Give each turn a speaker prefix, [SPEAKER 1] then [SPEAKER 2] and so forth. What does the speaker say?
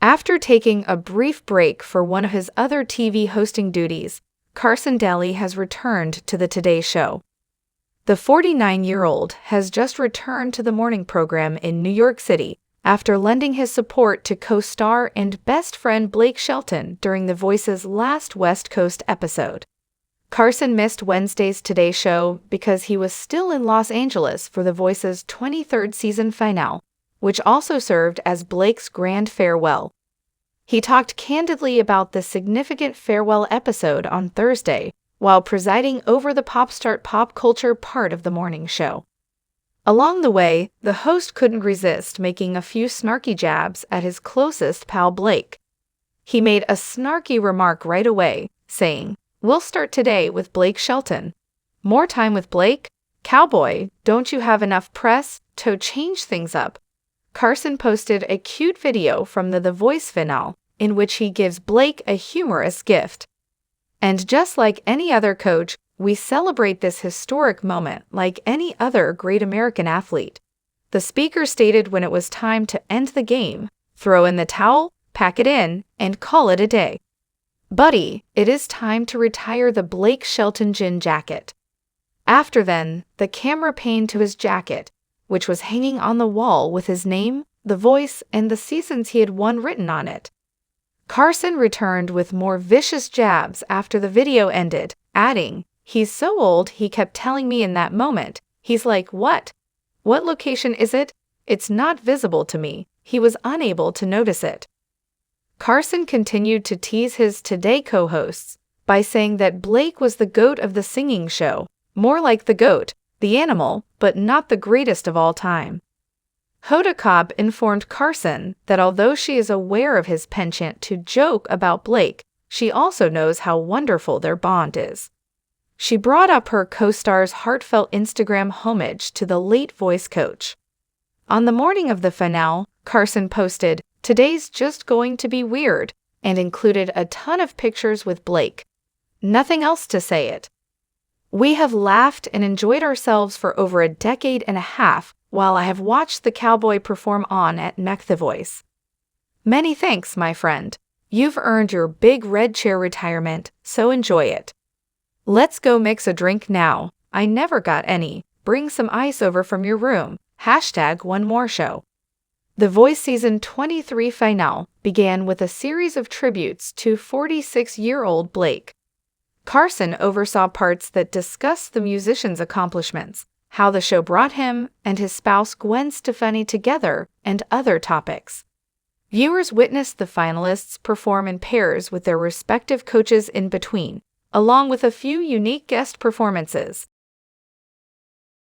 [SPEAKER 1] After taking a brief break for one of his other TV hosting duties, Carson Daly has returned to the Today Show. The 49-year-old has just returned to the morning program in New York City after lending his support to co-star and best friend Blake Shelton during The Voice's last West Coast episode. Carson missed Wednesday's Today Show because he was still in Los Angeles for The Voice's 23rd season finale, which also served as Blake's grand farewell. He talked candidly about the significant farewell episode on Thursday while presiding over the pop culture part of the morning show. Along the way, the host couldn't resist making a few snarky jabs at his closest pal Blake. He made a snarky remark right away, saying, "We'll start today with Blake Shelton. More time with Blake? Cowboy, don't you have enough press to change things up?" Carson posted a cute video from the Voice finale in which he gives Blake a humorous gift. "And just like any other coach, we celebrate this historic moment like any other great American athlete," the speaker stated when it was time to end the game, throw in the towel, pack it in, and call it a day. "Buddy, it is time to retire the Blake Shelton jean jacket." After then, the camera panned to his jacket, which was hanging on the wall with his name, The Voice, and the seasons he had won written on it. Carson returned with more vicious jabs after the video ended, adding, "He's so old he kept telling me in that moment, he's like, 'What? What location is it? It's not visible to me.' He was unable to notice it." Carson continued to tease his Today co-hosts by saying that Blake was the GOAT of the singing show, more like the goat, the animal, but not the greatest of all time. Hoda Kotb informed Carson that although she is aware of his penchant to joke about Blake, she also knows how wonderful their bond is. She brought up her co-star's heartfelt Instagram homage to the late Voice coach. On the morning of the finale, Carson posted, "Today's just going to be weird," and included a ton of pictures with Blake. Nothing else to say it. "We have laughed and enjoyed ourselves for over a decade and a half while I have watched the cowboy perform on at The Voice. Many thanks, my friend. You've earned your big red chair retirement, so enjoy it. Let's go mix a drink now. I never got any. Bring some ice over from your room. #OneMoreShow." The Voice Season 23 finale began with a series of tributes to 46-year-old Blake. Carson oversaw parts that discussed the musician's accomplishments, how the show brought him and his spouse Gwen Stefani together, and other topics. Viewers witnessed the finalists perform in pairs with their respective coaches in between, along with a few unique guest performances.